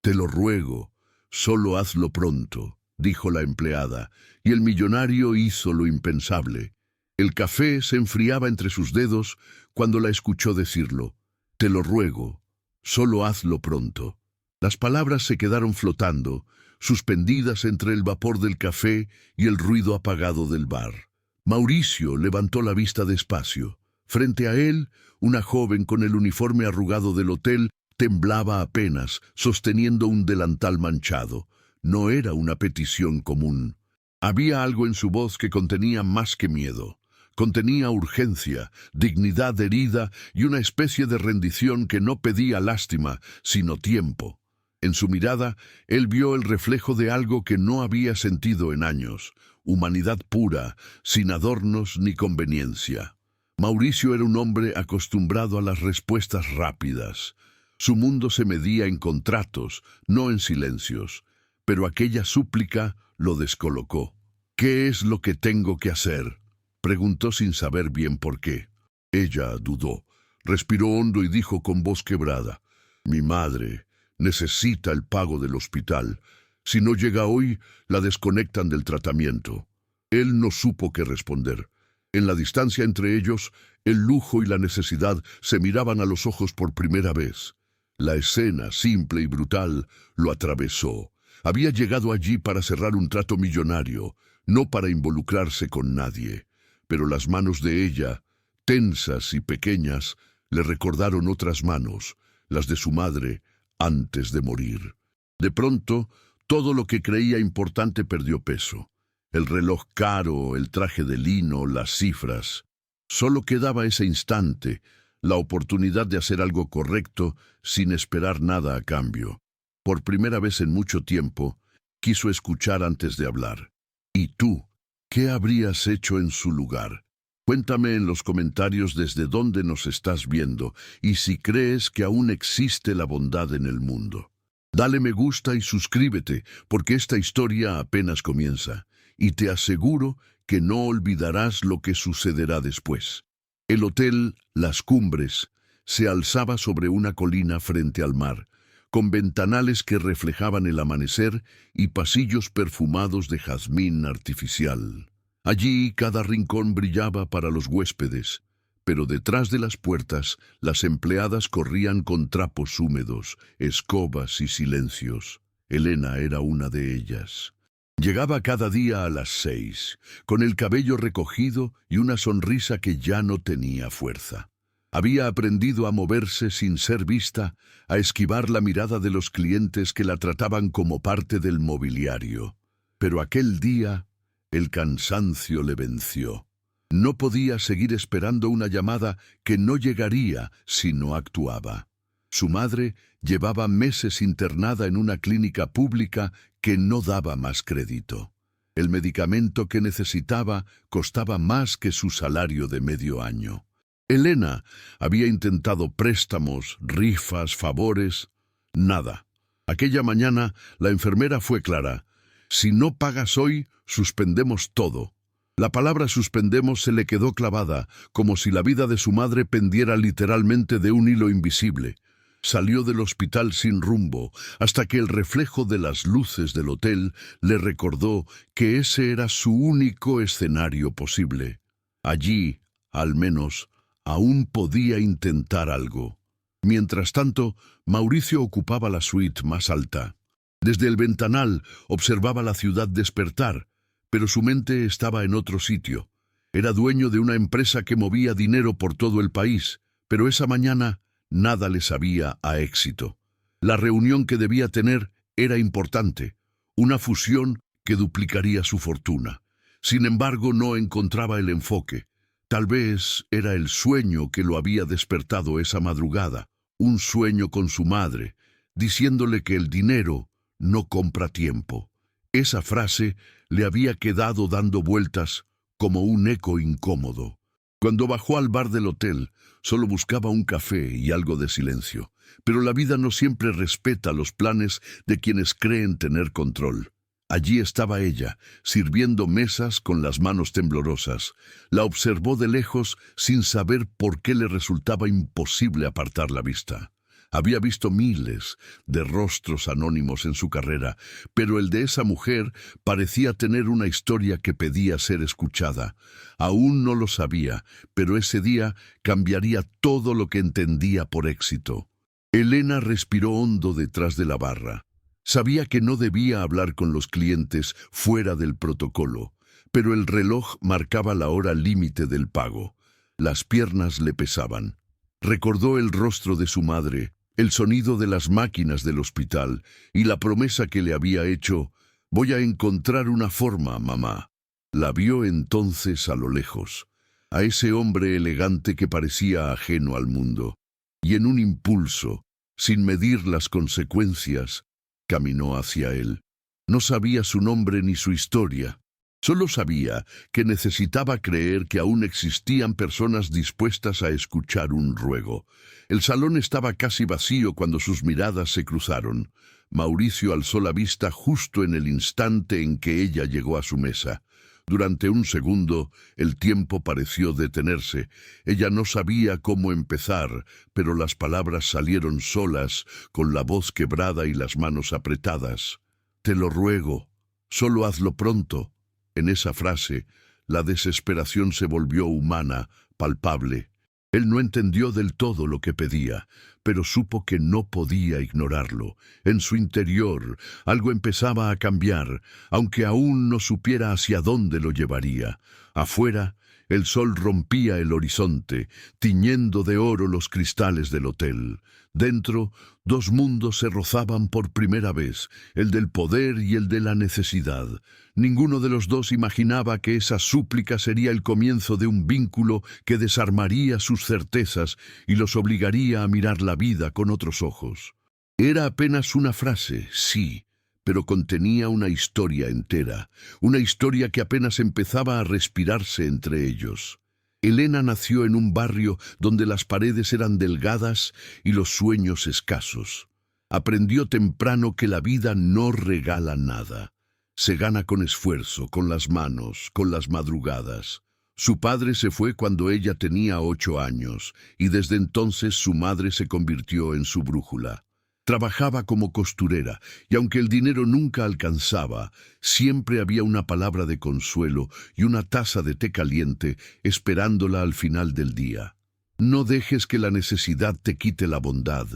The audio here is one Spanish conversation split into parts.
Te lo ruego, solo hazlo pronto, dijo la empleada, y el millonario hizo lo impensable. El café se enfriaba entre sus dedos cuando la escuchó decirlo. Te lo ruego, solo hazlo pronto. Las palabras se quedaron flotando, suspendidas entre el vapor del café y el ruido apagado del bar. Mauricio levantó la vista despacio. Frente a él, una joven con el uniforme arrugado del hotel temblaba apenas, sosteniendo un delantal manchado. No era una petición común. Había algo en su voz que contenía más que miedo. Contenía urgencia, dignidad herida y una especie de rendición que no pedía lástima, sino tiempo. En su mirada, él vio el reflejo de algo que no había sentido en años, humanidad pura, sin adornos ni conveniencia. Mauricio era un hombre acostumbrado a las respuestas rápidas. Su mundo se medía en contratos, no en silencios, pero aquella súplica lo descolocó. «¿Qué es lo que tengo que hacer?», preguntó sin saber bien por qué. Ella dudó, respiró hondo y dijo con voz quebrada: «Mi madre necesita el pago del hospital. Si no llega hoy, la desconectan del tratamiento». Él no supo qué responder. En la distancia entre ellos, el lujo y la necesidad se miraban a los ojos por primera vez. La escena, simple y brutal, lo atravesó. Había llegado allí para cerrar un trato millonario, no para involucrarse con nadie. Pero las manos de ella, tensas y pequeñas, le recordaron otras manos, las de su madre, antes de morir. De pronto, todo lo que creía importante perdió peso. El reloj caro, el traje de lino, las cifras. Solo quedaba ese instante, la oportunidad de hacer algo correcto sin esperar nada a cambio. Por primera vez en mucho tiempo, quiso escuchar antes de hablar. ¿Y tú? ¿Qué habrías hecho en su lugar? Cuéntame en los comentarios desde dónde nos estás viendo y si crees que aún existe la bondad en el mundo. Dale me gusta y suscríbete, porque esta historia apenas comienza, y te aseguro que no olvidarás lo que sucederá después. El hotel Las Cumbres se alzaba sobre una colina frente al mar, con ventanales que reflejaban el amanecer y pasillos perfumados de jazmín artificial. Allí cada rincón brillaba para los huéspedes, pero detrás de las puertas las empleadas corrían con trapos húmedos, escobas y silencios. Elena era una de ellas. Llegaba cada día a las 6, con el cabello recogido y una sonrisa que ya no tenía fuerza. Había aprendido a moverse sin ser vista, a esquivar la mirada de los clientes que la trataban como parte del mobiliario. Pero aquel día, el cansancio le venció. No podía seguir esperando una llamada que no llegaría si no actuaba. Su madre llevaba meses internada en una clínica pública que no daba más crédito. El medicamento que necesitaba costaba más que su salario de medio año. Elena había intentado préstamos, rifas, favores. Nada. Aquella mañana la enfermera fue clara. Si no pagas hoy, suspendemos todo. La palabra suspendemos se le quedó clavada, como si la vida de su madre pendiera literalmente de un hilo invisible. Salió del hospital sin rumbo, hasta que el reflejo de las luces del hotel le recordó que ese era su único escenario posible. Allí, al menos, aún podía intentar algo. Mientras tanto, Mauricio ocupaba la suite más alta. Desde el ventanal observaba la ciudad despertar, pero su mente estaba en otro sitio. Era dueño de una empresa que movía dinero por todo el país, pero esa mañana nada le sabía a éxito. La reunión que debía tener era importante, una fusión que duplicaría su fortuna. Sin embargo, no encontraba el enfoque. Tal vez era el sueño que lo había despertado esa madrugada, un sueño con su madre, diciéndole que el dinero no compra tiempo. Esa frase le había quedado dando vueltas como un eco incómodo. Cuando bajó al bar del hotel, solo buscaba un café y algo de silencio. Pero la vida no siempre respeta los planes de quienes creen tener control. Allí estaba ella, sirviendo mesas con las manos temblorosas. La observó de lejos sin saber por qué le resultaba imposible apartar la vista. Había visto miles de rostros anónimos en su carrera, pero el de esa mujer parecía tener una historia que pedía ser escuchada. Aún no lo sabía, pero ese día cambiaría todo lo que entendía por éxito. Elena respiró hondo detrás de la barra. Sabía que no debía hablar con los clientes fuera del protocolo, pero el reloj marcaba la hora límite del pago. Las piernas le pesaban. Recordó el rostro de su madre, el sonido de las máquinas del hospital y la promesa que le había hecho: «Voy a encontrar una forma, mamá». La vio entonces a lo lejos, a ese hombre elegante que parecía ajeno al mundo, y en un impulso, sin medir las consecuencias, caminó hacia él. No sabía su nombre ni su historia. Solo sabía que necesitaba creer que aún existían personas dispuestas a escuchar un ruego. El salón estaba casi vacío cuando sus miradas se cruzaron. Mauricio alzó la vista justo en el instante en que ella llegó a su mesa. Durante un segundo, el tiempo pareció detenerse. Ella no sabía cómo empezar, pero las palabras salieron solas, con la voz quebrada y las manos apretadas. «Te lo ruego, solo hazlo pronto». En esa frase, la desesperación se volvió humana, palpable. Él no entendió del todo lo que pedía, pero supo que no podía ignorarlo. En su interior, algo empezaba a cambiar, aunque aún no supiera hacia dónde lo llevaría. Afuera, el sol rompía el horizonte, tiñendo de oro los cristales del hotel. Dentro, dos mundos se rozaban por primera vez, el del poder y el de la necesidad. Ninguno de los dos imaginaba que esa súplica sería el comienzo de un vínculo que desarmaría sus certezas y los obligaría a mirar la vida con otros ojos. Era apenas una frase, sí, pero contenía una historia entera, una historia que apenas empezaba a respirarse entre ellos. Elena nació en un barrio donde las paredes eran delgadas y los sueños escasos. Aprendió temprano que la vida no regala nada. Se gana con esfuerzo, con las manos, con las madrugadas. Su padre se fue cuando ella tenía 8 años, y desde entonces su madre se convirtió en su brújula. Trabajaba como costurera, y aunque el dinero nunca alcanzaba, siempre había una palabra de consuelo y una taza de té caliente esperándola al final del día. «No dejes que la necesidad te quite la bondad»,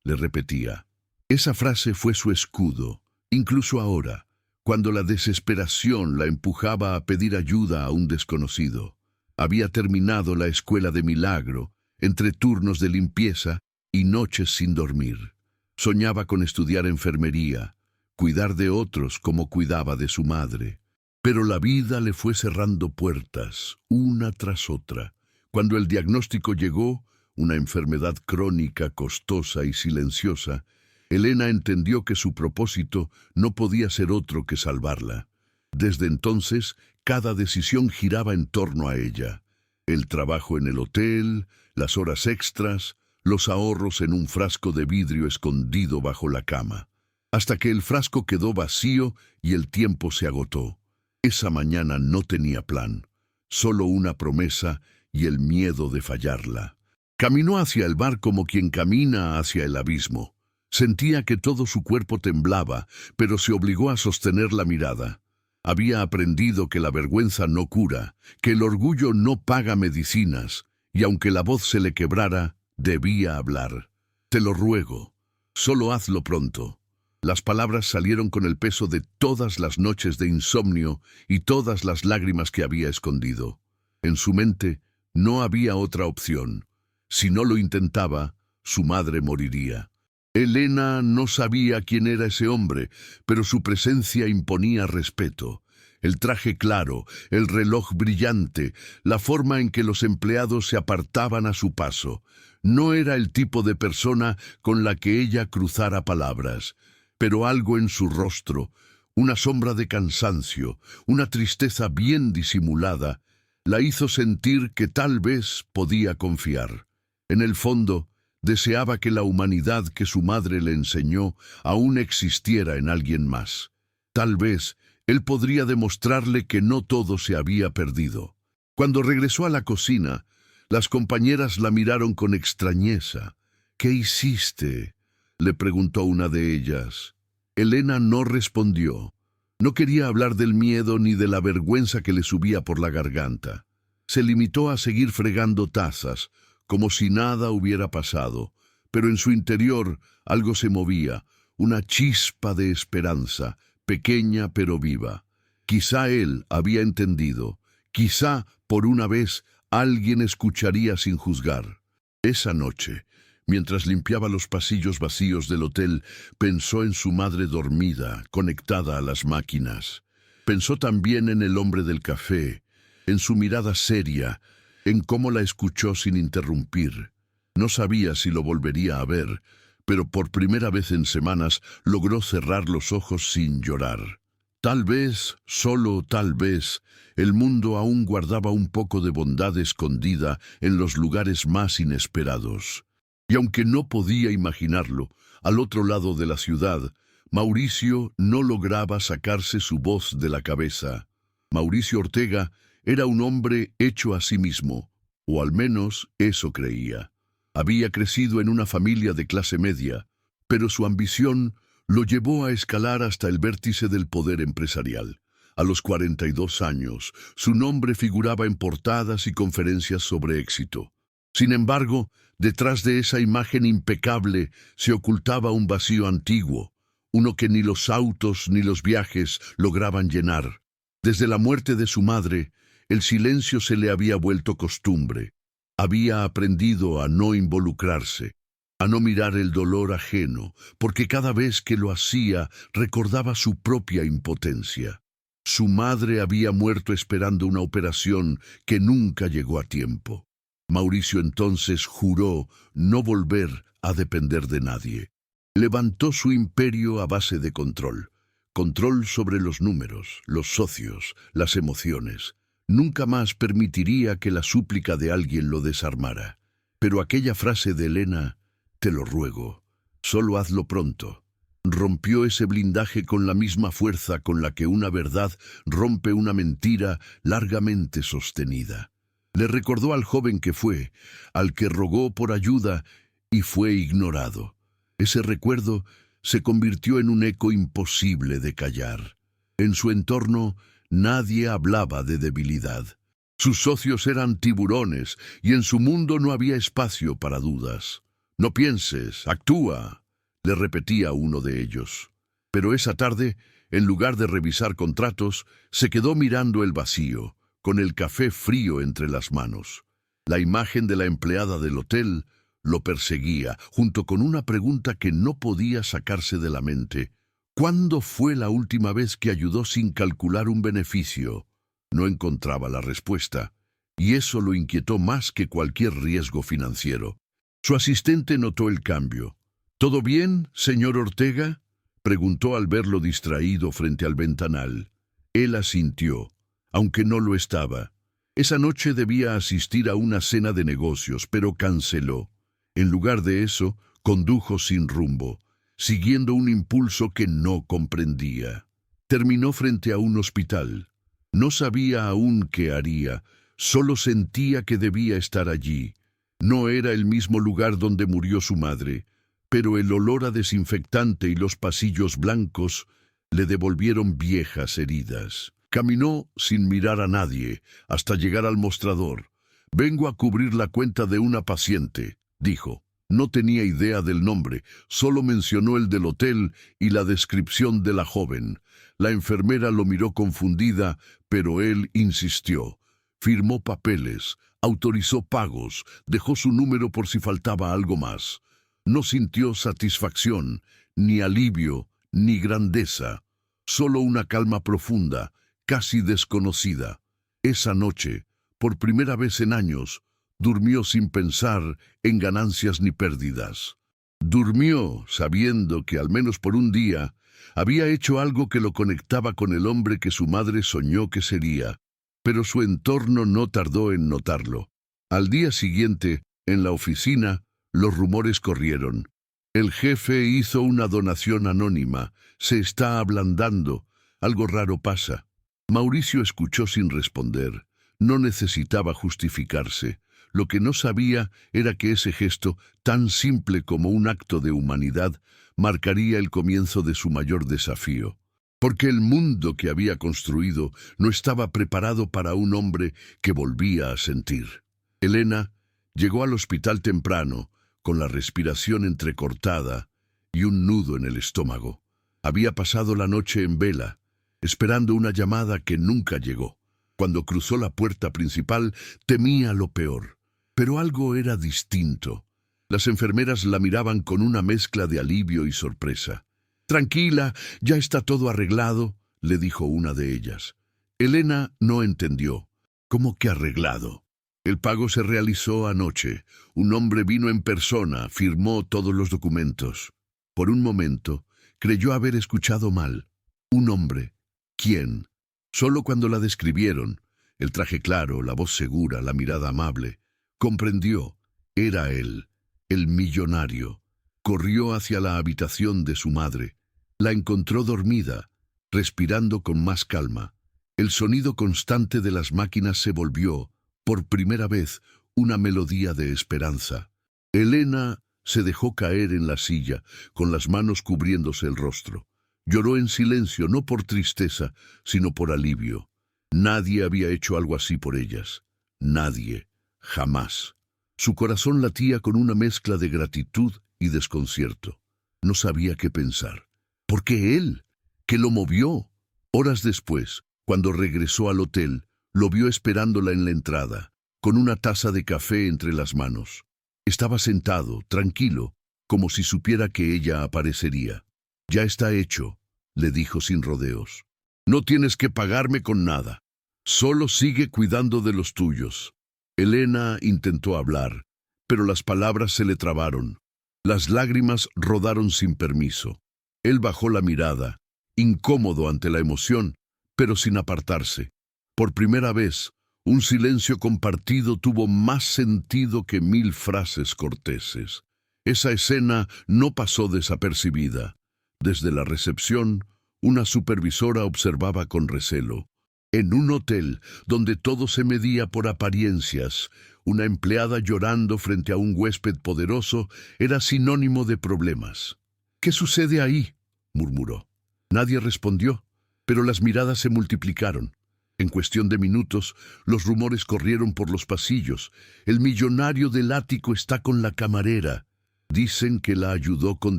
le repetía. Esa frase fue su escudo, incluso ahora, cuando la desesperación la empujaba a pedir ayuda a un desconocido. Había terminado la escuela de milagro, entre turnos de limpieza y noches sin dormir. Soñaba con estudiar enfermería, cuidar de otros como cuidaba de su madre. Pero la vida le fue cerrando puertas, una tras otra. Cuando el diagnóstico llegó, una enfermedad crónica, costosa y silenciosa, Elena entendió que su propósito no podía ser otro que salvarla. Desde entonces, cada decisión giraba en torno a ella. El trabajo en el hotel, las horas extras, los ahorros en un frasco de vidrio escondido bajo la cama, hasta que el frasco quedó vacío y el tiempo se agotó. Esa mañana no tenía plan, solo una promesa y el miedo de fallarla. Caminó hacia el bar como quien camina hacia el abismo. Sentía que todo su cuerpo temblaba, pero se obligó a sostener la mirada. Había aprendido que la vergüenza no cura, que el orgullo no paga medicinas, y aunque la voz se le quebrara, debía hablar. «Te lo ruego, solo hazlo pronto». Las palabras salieron con el peso de todas las noches de insomnio y todas las lágrimas que había escondido. En su mente no había otra opción. Si no lo intentaba, su madre moriría. Elena no sabía quién era ese hombre, pero su presencia imponía respeto. El traje claro, el reloj brillante, la forma en que los empleados se apartaban a su paso. No era el tipo de persona con la que ella cruzara palabras, pero algo en su rostro, una sombra de cansancio, una tristeza bien disimulada, la hizo sentir que tal vez podía confiar. En el fondo, deseaba que la humanidad que su madre le enseñó aún existiera en alguien más. Tal vez él podría demostrarle que no todo se había perdido. Cuando regresó a la cocina, las compañeras la miraron con extrañeza. ¿Qué hiciste?, le preguntó una de ellas. Elena no respondió. No quería hablar del miedo ni de la vergüenza que le subía por la garganta. Se limitó a seguir fregando tazas, como si nada hubiera pasado, pero en su interior algo se movía, una chispa de esperanza, pequeña pero viva. Quizá él había entendido, quizá por una vez alguien escucharía sin juzgar. Esa noche, mientras limpiaba los pasillos vacíos del hotel, pensó en su madre dormida, conectada a las máquinas. Pensó también en el hombre del café, en su mirada seria, en cómo la escuchó sin interrumpir. No sabía si lo volvería a ver, pero por primera vez en semanas logró cerrar los ojos sin llorar. Tal vez, solo tal vez, el mundo aún guardaba un poco de bondad escondida en los lugares más inesperados. Y aunque no podía imaginarlo, al otro lado de la ciudad, Mauricio no lograba sacarse su voz de la cabeza. Mauricio Ortega era un hombre hecho a sí mismo, o al menos eso creía. Había crecido en una familia de clase media, pero su ambición lo llevó a escalar hasta el vértice del poder empresarial. A los 42 años, su nombre figuraba en portadas y conferencias sobre éxito. Sin embargo, detrás de esa imagen impecable se ocultaba un vacío antiguo, uno que ni los autos ni los viajes lograban llenar. Desde la muerte de su madre, el silencio se le había vuelto costumbre. Había aprendido a no involucrarse, a no mirar el dolor ajeno, porque cada vez que lo hacía recordaba su propia impotencia. Su madre había muerto esperando una operación que nunca llegó a tiempo. Mauricio entonces juró no volver a depender de nadie. Levantó su imperio a base de control. Control sobre los números, los socios, las emociones. Nunca más permitiría que la súplica de alguien lo desarmara. Pero aquella frase de Elena, te lo ruego, solo hazlo pronto, rompió ese blindaje con la misma fuerza con la que una verdad rompe una mentira largamente sostenida. Le recordó al joven que fue, al que rogó por ayuda y fue ignorado. Ese recuerdo se convirtió en un eco imposible de callar. En su entorno nadie hablaba de debilidad. Sus socios eran tiburones y en su mundo no había espacio para dudas. No pienses, actúa, le repetía uno de ellos. Pero esa tarde, en lugar de revisar contratos, se quedó mirando el vacío, con el café frío entre las manos. La imagen de la empleada del hotel lo perseguía, junto con una pregunta que no podía sacarse de la mente. ¿Cuándo fue la última vez que ayudó sin calcular un beneficio? No encontraba la respuesta, y eso lo inquietó más que cualquier riesgo financiero. Su asistente notó el cambio. ¿Todo bien, señor Ortega?, preguntó al verlo distraído frente al ventanal. Él asintió, aunque no lo estaba. Esa noche debía asistir a una cena de negocios, pero canceló. En lugar de eso, condujo sin rumbo, siguiendo un impulso que no comprendía. Terminó frente a un hospital. No sabía aún qué haría, solo sentía que debía estar allí. No era el mismo lugar donde murió su madre, pero el olor a desinfectante y los pasillos blancos le devolvieron viejas heridas. Caminó sin mirar a nadie hasta llegar al mostrador. «Vengo a cubrir la cuenta de una paciente», dijo. No tenía idea del nombre, solo mencionó el del hotel y la descripción de la joven. La enfermera lo miró confundida, pero él insistió. Firmó papeles, autorizó pagos, dejó su número por si faltaba algo más. No sintió satisfacción, ni alivio, ni grandeza, solo una calma profunda, casi desconocida. Esa noche, por primera vez en años, durmió sin pensar en ganancias ni pérdidas. Durmió sabiendo que al menos por un día había hecho algo que lo conectaba con el hombre que su madre soñó que sería, pero su entorno no tardó en notarlo. Al día siguiente, en la oficina, los rumores corrieron. El jefe hizo una donación anónima, se está ablandando, algo raro pasa. Mauricio escuchó sin responder. No necesitaba justificarse. Lo que no sabía era que ese gesto, tan simple como un acto de humanidad, marcaría el comienzo de su mayor desafío. Porque el mundo que había construido no estaba preparado para un hombre que volvía a sentir. Elena llegó al hospital temprano, con la respiración entrecortada y un nudo en el estómago. Había pasado la noche en vela, esperando una llamada que nunca llegó. Cuando cruzó la puerta principal, temía lo peor. Pero algo era distinto. Las enfermeras la miraban con una mezcla de alivio y sorpresa. «Tranquila, ya está todo arreglado», le dijo una de ellas. Elena no entendió. «¿Cómo que arreglado?» «El pago se realizó anoche. Un hombre vino en persona, firmó todos los documentos». Por un momento, creyó haber escuchado mal. «¿Un hombre? ¿Quién?» Solo cuando la describieron, el traje claro, la voz segura, la mirada amable, comprendió. Era él, el millonario. Corrió hacia la habitación de su madre. La encontró dormida, respirando con más calma. El sonido constante de las máquinas se volvió, por primera vez, una melodía de esperanza. Elena se dejó caer en la silla, con las manos cubriéndose el rostro. Lloró en silencio, no por tristeza, sino por alivio. Nadie había hecho algo así por ellas. Nadie. Jamás. Su corazón latía con una mezcla de gratitud y desconcierto. No sabía qué pensar. ¿Por qué él? ¿Qué lo movió? Horas después, cuando regresó al hotel, lo vio esperándola en la entrada, con una taza de café entre las manos. Estaba sentado, tranquilo, como si supiera que ella aparecería. «Ya está hecho», le dijo sin rodeos. «No tienes que pagarme con nada. Solo sigue cuidando de los tuyos». Elena intentó hablar, pero las palabras se le trabaron. Las lágrimas rodaron sin permiso. Él bajó la mirada, incómodo ante la emoción, pero sin apartarse. Por primera vez, un silencio compartido tuvo más sentido que 1000 frases corteses. Esa escena no pasó desapercibida. Desde la recepción, una supervisora observaba con recelo. En un hotel donde todo se medía por apariencias, una empleada llorando frente a un huésped poderoso era sinónimo de problemas. «¿Qué sucede ahí?», murmuró. Nadie respondió, pero las miradas se multiplicaron. En cuestión de minutos, los rumores corrieron por los pasillos. «El millonario del ático está con la camarera. Dicen que la ayudó con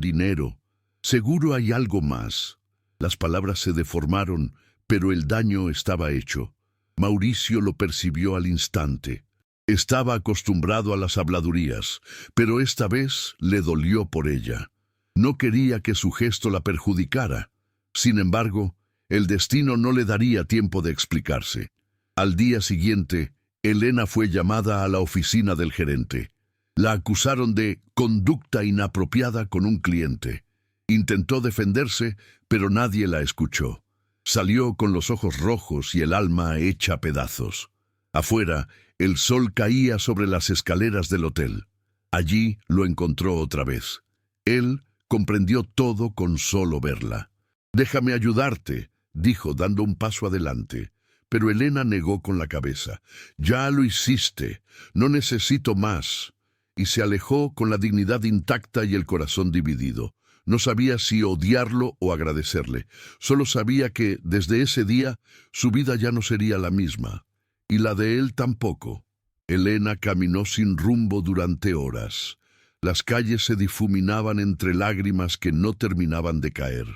dinero. Seguro hay algo más». Las palabras se deformaron, pero el daño estaba hecho. Mauricio lo percibió al instante. Estaba acostumbrado a las habladurías, pero esta vez le dolió por ella. No quería que su gesto la perjudicara. Sin embargo, el destino no le daría tiempo de explicarse. Al día siguiente, Elena fue llamada a la oficina del gerente. La acusaron de conducta inapropiada con un cliente. Intentó defenderse, pero nadie la escuchó. Salió con los ojos rojos y el alma hecha pedazos. Afuera, el sol caía sobre las escaleras del hotel. Allí lo encontró otra vez. Él comprendió todo con solo verla. «Déjame ayudarte», dijo dando un paso adelante. Pero Elena negó con la cabeza. «Ya lo hiciste, no necesito más». Y se alejó con la dignidad intacta y el corazón dividido. No sabía si odiarlo o agradecerle. Solo sabía que, desde ese día, su vida ya no sería la misma. Y la de él tampoco. Elena caminó sin rumbo durante horas. Las calles se difuminaban entre lágrimas que no terminaban de caer.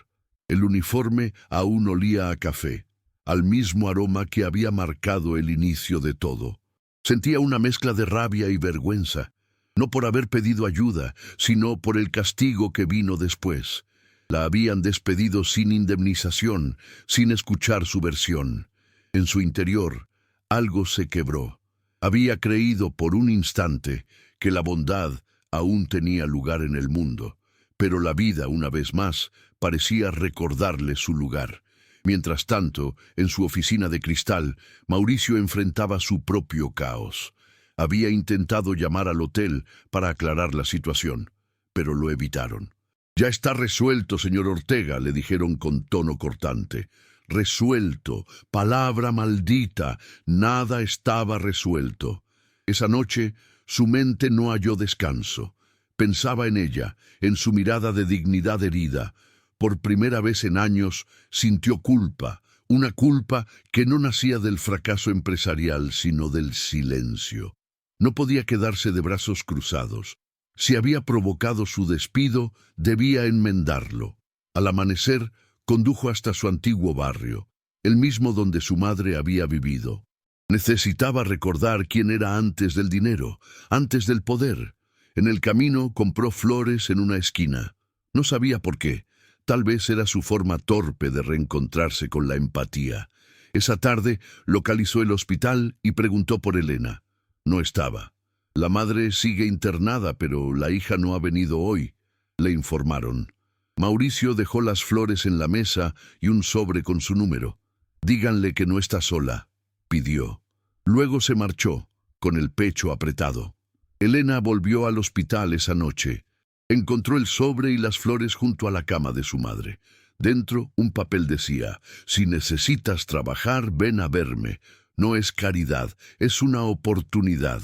El uniforme aún olía a café, al mismo aroma que había marcado el inicio de todo. Sentía una mezcla de rabia y vergüenza. No por haber pedido ayuda, sino por el castigo que vino después. La habían despedido sin indemnización, sin escuchar su versión. En su interior, algo se quebró. Había creído por un instante que la bondad aún tenía lugar en el mundo, pero la vida, una vez más, parecía recordarle su lugar. Mientras tanto, en su oficina de cristal, Mauricio enfrentaba su propio caos. Había intentado llamar al hotel para aclarar la situación, pero lo evitaron. «Ya está resuelto, señor Ortega», le dijeron con tono cortante. «Resuelto. Palabra maldita. Nada estaba resuelto». Esa noche, su mente no halló descanso. Pensaba en ella, en su mirada de dignidad herida. Por primera vez en años sintió culpa, una culpa que no nacía del fracaso empresarial, sino del silencio. No podía quedarse de brazos cruzados. Si había provocado su despido, debía enmendarlo. Al amanecer, condujo hasta su antiguo barrio, el mismo donde su madre había vivido. Necesitaba recordar quién era antes del dinero, antes del poder. En el camino compró flores en una esquina. No sabía por qué. Tal vez era su forma torpe de reencontrarse con la empatía. Esa tarde localizó el hospital y preguntó por Elena. No estaba. La madre sigue internada, pero la hija no ha venido hoy, le informaron. Mauricio dejó las flores en la mesa y un sobre con su número. Díganle que no está sola, pidió. Luego se marchó, con el pecho apretado. Elena volvió al hospital esa noche. Encontró el sobre y las flores junto a la cama de su madre. Dentro, un papel decía: si necesitas trabajar, ven a verme. No es caridad, es una oportunidad.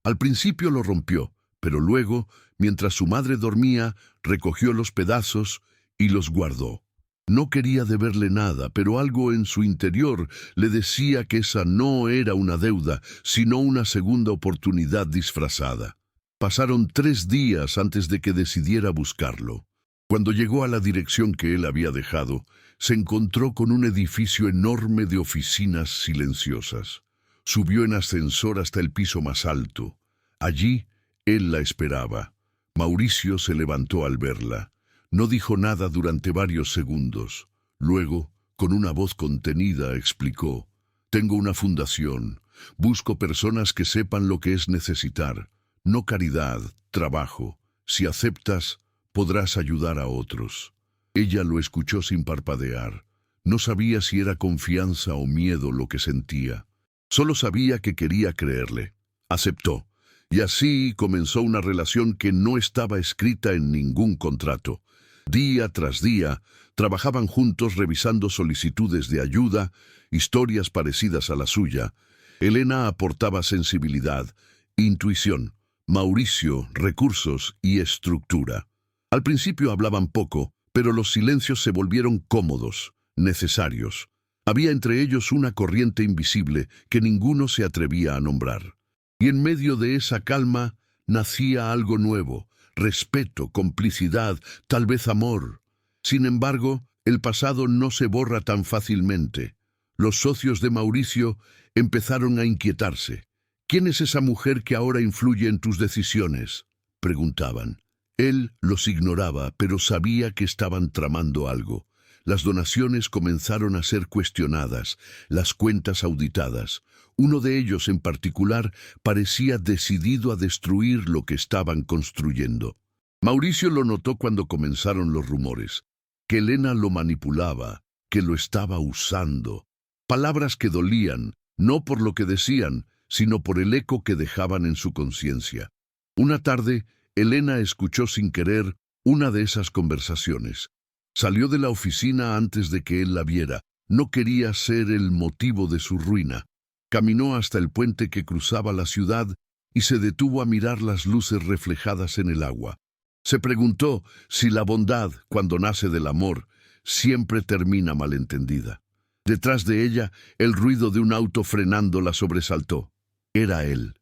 Al principio lo rompió, pero luego, mientras su madre dormía, recogió los pedazos y los guardó. No quería deberle nada, pero algo en su interior le decía que esa no era una deuda, sino una segunda oportunidad disfrazada. Pasaron 3 días antes de que decidiera buscarlo. Cuando llegó a la dirección que él había dejado, se encontró con un edificio enorme de oficinas silenciosas. Subió en ascensor hasta el piso más alto. Allí, él la esperaba. Mauricio se levantó al verla. No dijo nada durante varios segundos. Luego, con una voz contenida, explicó: tengo una fundación. Busco personas que sepan lo que es necesitar. No caridad, trabajo. Si aceptas, podrás ayudar a otros. Ella lo escuchó sin parpadear. No sabía si era confianza o miedo lo que sentía. Solo sabía que quería creerle. Aceptó. Y así comenzó una relación que no estaba escrita en ningún contrato. Día tras día, trabajaban juntos revisando solicitudes de ayuda, historias parecidas a la suya. Elena aportaba sensibilidad, intuición. Mauricio, recursos y estructura. Al principio hablaban poco, pero los silencios se volvieron cómodos, necesarios. Había entre ellos una corriente invisible que ninguno se atrevía a nombrar. Y en medio de esa calma nacía algo nuevo: respeto, complicidad, tal vez amor. Sin embargo, el pasado no se borra tan fácilmente. Los socios de Mauricio empezaron a inquietarse. ¿Quién es esa mujer que ahora influye en tus decisiones?, preguntaban. Él los ignoraba, pero sabía que estaban tramando algo. Las donaciones comenzaron a ser cuestionadas, las cuentas auditadas. Uno de ellos en particular parecía decidido a destruir lo que estaban construyendo. Mauricio lo notó cuando comenzaron los rumores, que Elena lo manipulaba, que lo estaba usando. Palabras que dolían, no por lo que decían, sino por el eco que dejaban en su conciencia. Una tarde, Elena escuchó sin querer una de esas conversaciones. Salió de la oficina antes de que él la viera. No quería ser el motivo de su ruina. Caminó hasta el puente que cruzaba la ciudad y se detuvo a mirar las luces reflejadas en el agua. Se preguntó si la bondad, cuando nace del amor, siempre termina malentendida. Detrás de ella, el ruido de un auto frenando la sobresaltó. Era él.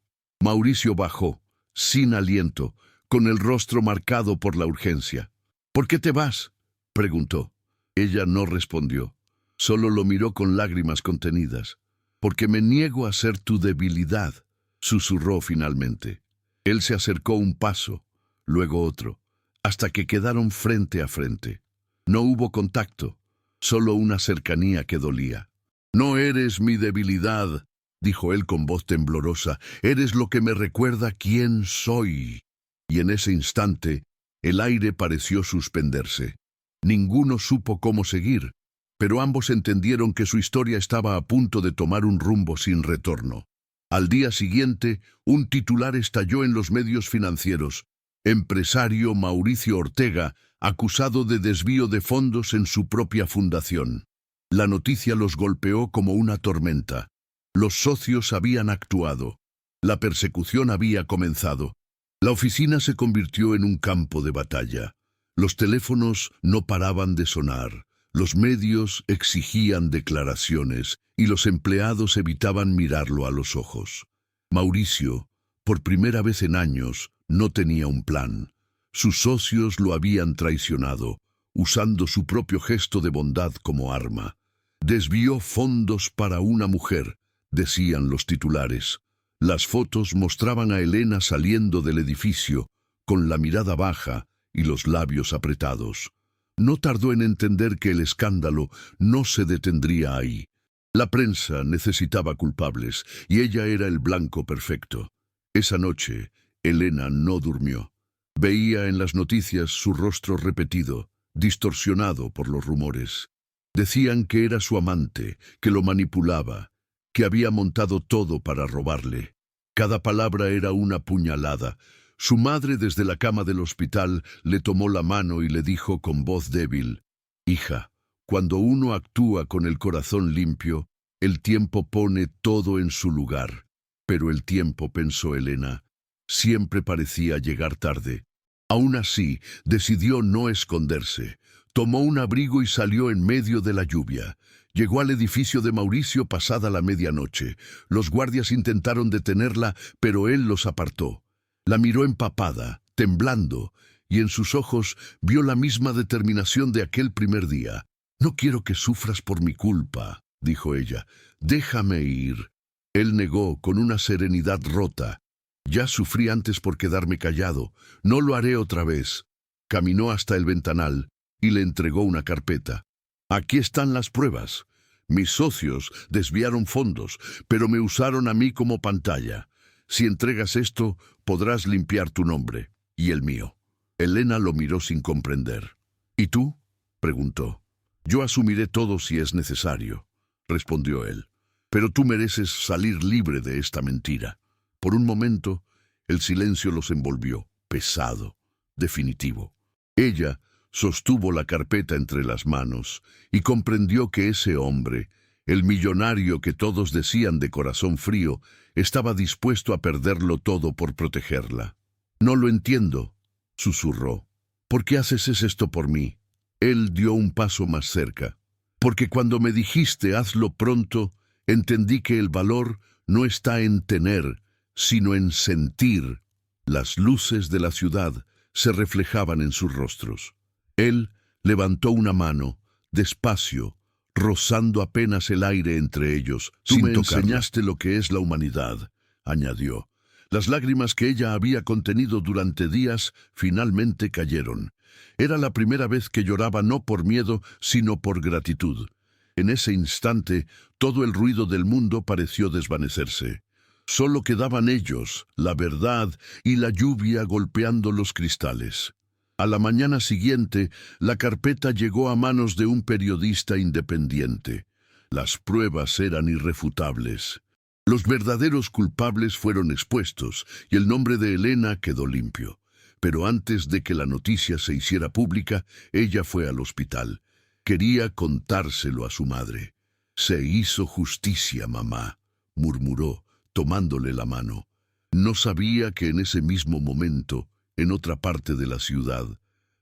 Mauricio bajó, sin aliento, con el rostro marcado por la urgencia. ¿Por qué te vas?, preguntó. Ella no respondió. Solo lo miró con lágrimas contenidas. Porque me niego a ser tu debilidad, susurró finalmente. Él se acercó un paso, luego otro, hasta que quedaron frente a frente. No hubo contacto, solo una cercanía que dolía. No eres mi debilidad, dijo él con voz temblorosa. Eres lo que me recuerda quién soy. Y en ese instante, el aire pareció suspenderse. Ninguno supo cómo seguir, pero ambos entendieron que su historia estaba a punto de tomar un rumbo sin retorno. Al día siguiente, un titular estalló en los medios financieros. Empresario Mauricio Ortega, acusado de desvío de fondos en su propia fundación. La noticia los golpeó como una tormenta. Los socios habían actuado. La persecución había comenzado. La oficina se convirtió en un campo de batalla. Los teléfonos no paraban de sonar, los medios exigían declaraciones y los empleados evitaban mirarlo a los ojos. Mauricio, por primera vez en años, no tenía un plan. Sus socios lo habían traicionado, usando su propio gesto de bondad como arma. Desvió fondos para una mujer, decían los titulares. Las fotos mostraban a Elena saliendo del edificio, con la mirada baja y los labios apretados. No tardó en entender que el escándalo no se detendría ahí. La prensa necesitaba culpables, y ella era el blanco perfecto. Esa noche, Elena no durmió. Veía en las noticias su rostro repetido, distorsionado por los rumores. Decían que era su amante, que lo manipulaba, que había montado todo para robarle. Cada palabra era una puñalada. Su madre desde la cama del hospital le tomó la mano y le dijo con voz débil: «Hija, cuando uno actúa con el corazón limpio, el tiempo pone todo en su lugar». Pero el tiempo, pensó Elena, siempre parecía llegar tarde. Aún así, decidió no esconderse. Tomó un abrigo y salió en medio de la lluvia. Llegó al edificio de Mauricio pasada la medianoche. Los guardias intentaron detenerla, pero él los apartó. La miró empapada, temblando, y en sus ojos vio la misma determinación de aquel primer día. «No quiero que sufras por mi culpa», dijo ella. «Déjame ir». Él negó con una serenidad rota. «Ya sufrí antes por quedarme callado. No lo haré otra vez». Caminó hasta el ventanal y le entregó una carpeta. «Aquí están las pruebas. Mis socios desviaron fondos, pero me usaron a mí como pantalla. Si entregas esto, podrás limpiar tu nombre y el mío». Elena lo miró sin comprender. «¿Y tú?», preguntó. «Yo asumiré todo si es necesario», respondió él. «Pero tú mereces salir libre de esta mentira». Por un momento, el silencio los envolvió, pesado, definitivo. Ella sostuvo la carpeta entre las manos y comprendió que ese hombre, el millonario que todos decían de corazón frío, estaba dispuesto a perderlo todo por protegerla. «No lo entiendo», susurró. «¿Por qué haces esto por mí?». Él dio un paso más cerca. «Porque cuando me dijiste hazlo pronto, entendí que el valor no está en tener, sino en sentir». Las luces de la ciudad se reflejaban en sus rostros. Él levantó una mano, despacio, rozando apenas el aire entre ellos. «Tú me enseñaste lo que es la humanidad», añadió. Las lágrimas que ella había contenido durante días finalmente cayeron. Era la primera vez que lloraba no por miedo, sino por gratitud. En ese instante, todo el ruido del mundo pareció desvanecerse. Solo quedaban ellos, la verdad y la lluvia golpeando los cristales. A la mañana siguiente, la carpeta llegó a manos de un periodista independiente. Las pruebas eran irrefutables. Los verdaderos culpables fueron expuestos y el nombre de Elena quedó limpio. Pero antes de que la noticia se hiciera pública, ella fue al hospital. Quería contárselo a su madre. «Se hizo justicia, mamá», murmuró, tomándole la mano. No sabía que en ese mismo momento, en otra parte de la ciudad,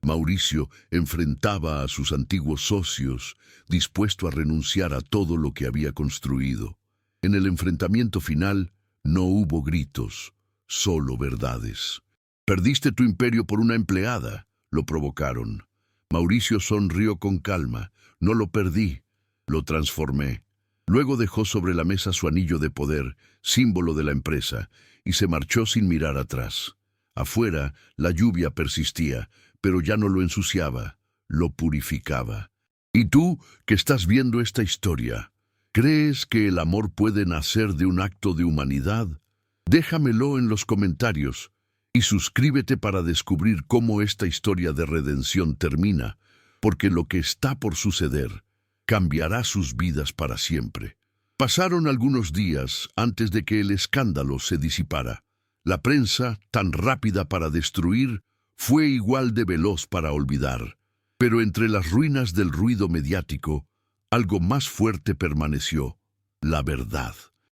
Mauricio enfrentaba a sus antiguos socios, dispuesto a renunciar a todo lo que había construido. En el enfrentamiento final no hubo gritos, solo verdades. «Perdiste tu imperio por una empleada», lo provocaron. Mauricio sonrió con calma. «No lo perdí, lo transformé». Luego dejó sobre la mesa su anillo de poder, símbolo de la empresa, y se marchó sin mirar atrás. Afuera, la lluvia persistía, pero ya no lo ensuciaba, lo purificaba. ¿Y tú, que estás viendo esta historia, crees que el amor puede nacer de un acto de humanidad? Déjamelo en los comentarios y suscríbete para descubrir cómo esta historia de redención termina, porque lo que está por suceder cambiará sus vidas para siempre. Pasaron algunos días antes de que el escándalo se disipara. La prensa, tan rápida para destruir, fue igual de veloz para olvidar. Pero entre las ruinas del ruido mediático, algo más fuerte permaneció: la verdad.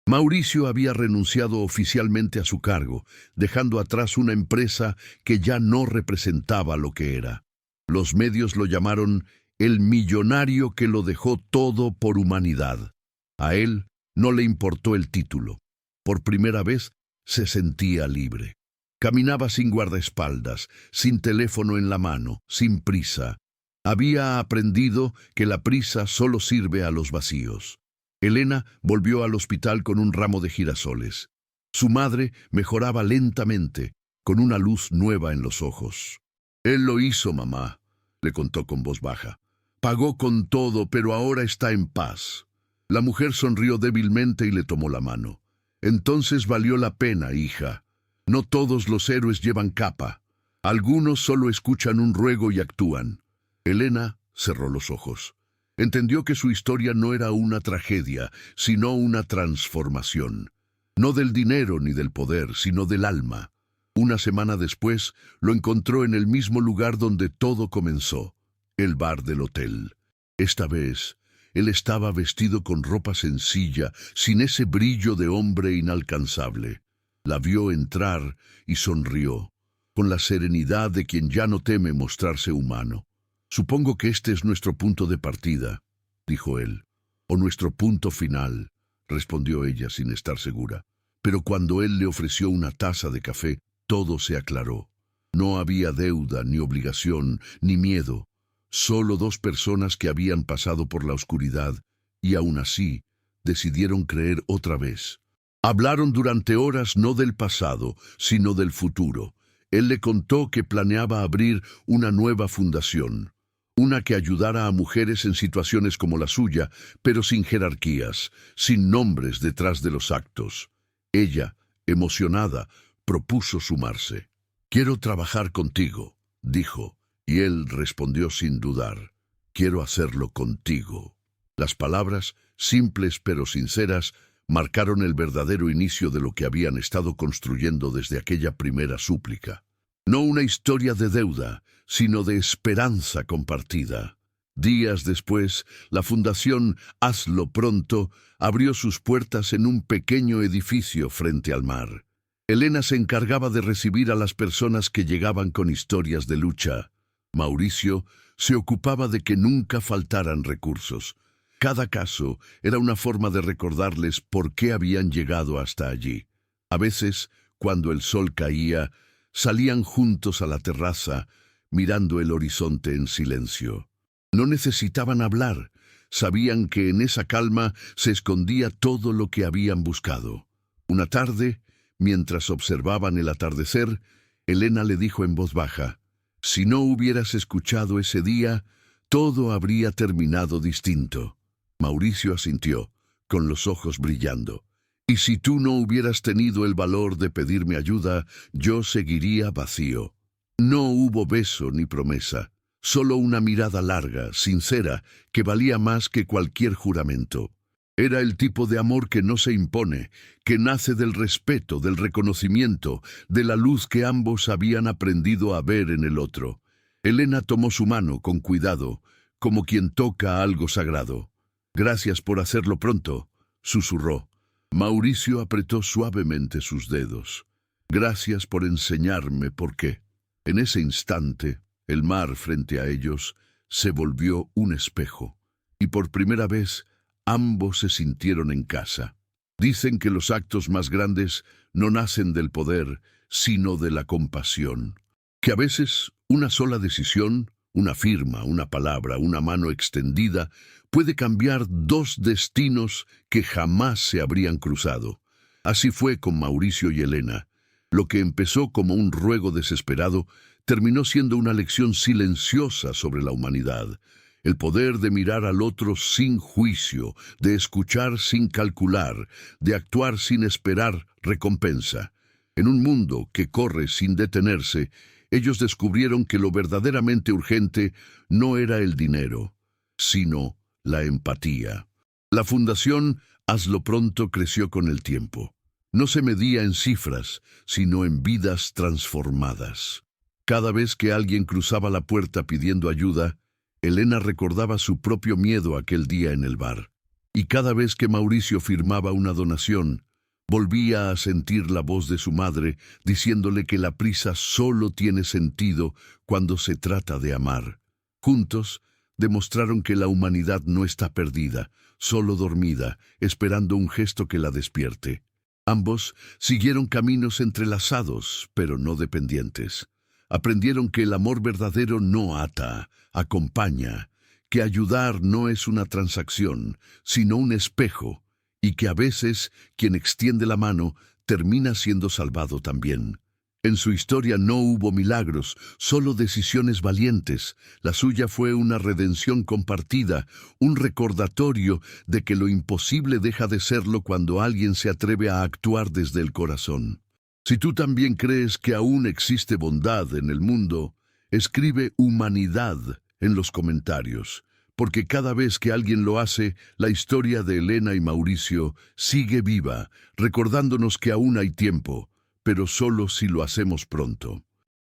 Mauricio había renunciado oficialmente a su cargo, dejando atrás una empresa que ya no representaba lo que era. Los medios lo llamaron el millonario que lo dejó todo por humanidad. A él no le importó el título. Por primera vez se sentía libre. Caminaba sin guardaespaldas, sin teléfono en la mano, sin prisa. Había aprendido que la prisa solo sirve a los vacíos. Elena volvió al hospital con un ramo de girasoles. Su madre mejoraba lentamente, con una luz nueva en los ojos. «Él lo hizo, mamá», le contó con voz baja. «Pagó con todo, pero ahora está en paz». La mujer sonrió débilmente y le tomó la mano. «Entonces valió la pena, hija. No todos los héroes llevan capa. Algunos solo escuchan un ruego y actúan». Elena cerró los ojos. Entendió que su historia no era una tragedia, sino una transformación. No del dinero ni del poder, sino del alma. Una semana después, lo encontró en el mismo lugar donde todo comenzó, el bar del hotel. Esta vez, él estaba vestido con ropa sencilla, sin ese brillo de hombre inalcanzable. La vio entrar y sonrió, con la serenidad de quien ya no teme mostrarse humano. «Supongo que este es nuestro punto de partida», dijo él. «O nuestro punto final», respondió ella sin estar segura. Pero cuando él le ofreció una taza de café, todo se aclaró. No había deuda, ni obligación, ni miedo. Solo dos personas que habían pasado por la oscuridad y aún así decidieron creer otra vez. Hablaron durante horas no del pasado, sino del futuro. Él le contó que planeaba abrir una nueva fundación, una que ayudara a mujeres en situaciones como la suya, pero sin jerarquías, sin nombres detrás de los actos. Ella, emocionada, propuso sumarse. «Quiero trabajar contigo», dijo, y él respondió sin dudar. «Quiero hacerlo contigo». Las palabras, simples pero sinceras, marcaron el verdadero inicio de lo que habían estado construyendo desde aquella primera súplica. No una historia de deuda, sino de esperanza compartida. Días después, la Fundación Hazlo Pronto abrió sus puertas en un pequeño edificio frente al mar. Elena se encargaba de recibir a las personas que llegaban con historias de lucha. Mauricio se ocupaba de que nunca faltaran recursos. Cada caso era una forma de recordarles por qué habían llegado hasta allí. A veces, cuando el sol caía, salían juntos a la terraza, mirando el horizonte en silencio. No necesitaban hablar, sabían que en esa calma se escondía todo lo que habían buscado. Una tarde, mientras observaban el atardecer, Elena le dijo en voz baja: «Si no hubieras escuchado ese día, todo habría terminado distinto». Mauricio asintió, con los ojos brillando. «Y si tú no hubieras tenido el valor de pedirme ayuda, yo seguiría vacío». No hubo beso ni promesa, solo una mirada larga, sincera, que valía más que cualquier juramento. Era el tipo de amor que no se impone, que nace del respeto, del reconocimiento, de la luz que ambos habían aprendido a ver en el otro. Elena tomó su mano con cuidado, como quien toca algo sagrado. «Gracias por hacerlo pronto», susurró. Mauricio apretó suavemente sus dedos. «Gracias por enseñarme por qué». En ese instante, el mar frente a ellos se volvió un espejo, y por primera vez ambos se sintieron en casa. Dicen que los actos más grandes no nacen del poder, sino de la compasión. Que a veces una sola decisión, una firma, una palabra, una mano extendida, puede cambiar dos destinos que jamás se habrían cruzado. Así fue con Mauricio y Elena. Lo que empezó como un ruego desesperado terminó siendo una lección silenciosa sobre la humanidad. El poder de mirar al otro sin juicio, de escuchar sin calcular, de actuar sin esperar recompensa. En un mundo que corre sin detenerse, ellos descubrieron que lo verdaderamente urgente no era el dinero, sino la empatía. La Fundación Hazlo Pronto creció con el tiempo. No se medía en cifras, sino en vidas transformadas. Cada vez que alguien cruzaba la puerta pidiendo ayuda, Elena recordaba su propio miedo aquel día en el bar. Y cada vez que Mauricio firmaba una donación, volvía a sentir la voz de su madre diciéndole que la prisa solo tiene sentido cuando se trata de amar. Juntos, demostraron que la humanidad no está perdida, solo dormida, esperando un gesto que la despierte. Ambos siguieron caminos entrelazados, pero no dependientes. Aprendieron que el amor verdadero no ata, acompaña, que ayudar no es una transacción, sino un espejo, y que a veces quien extiende la mano termina siendo salvado también. En su historia no hubo milagros, solo decisiones valientes. La suya fue una redención compartida, un recordatorio de que lo imposible deja de serlo cuando alguien se atreve a actuar desde el corazón. Si tú también crees que aún existe bondad en el mundo, escribe humanidad en los comentarios, porque cada vez que alguien lo hace, la historia de Elena y Mauricio sigue viva, recordándonos que aún hay tiempo, pero solo si lo hacemos pronto.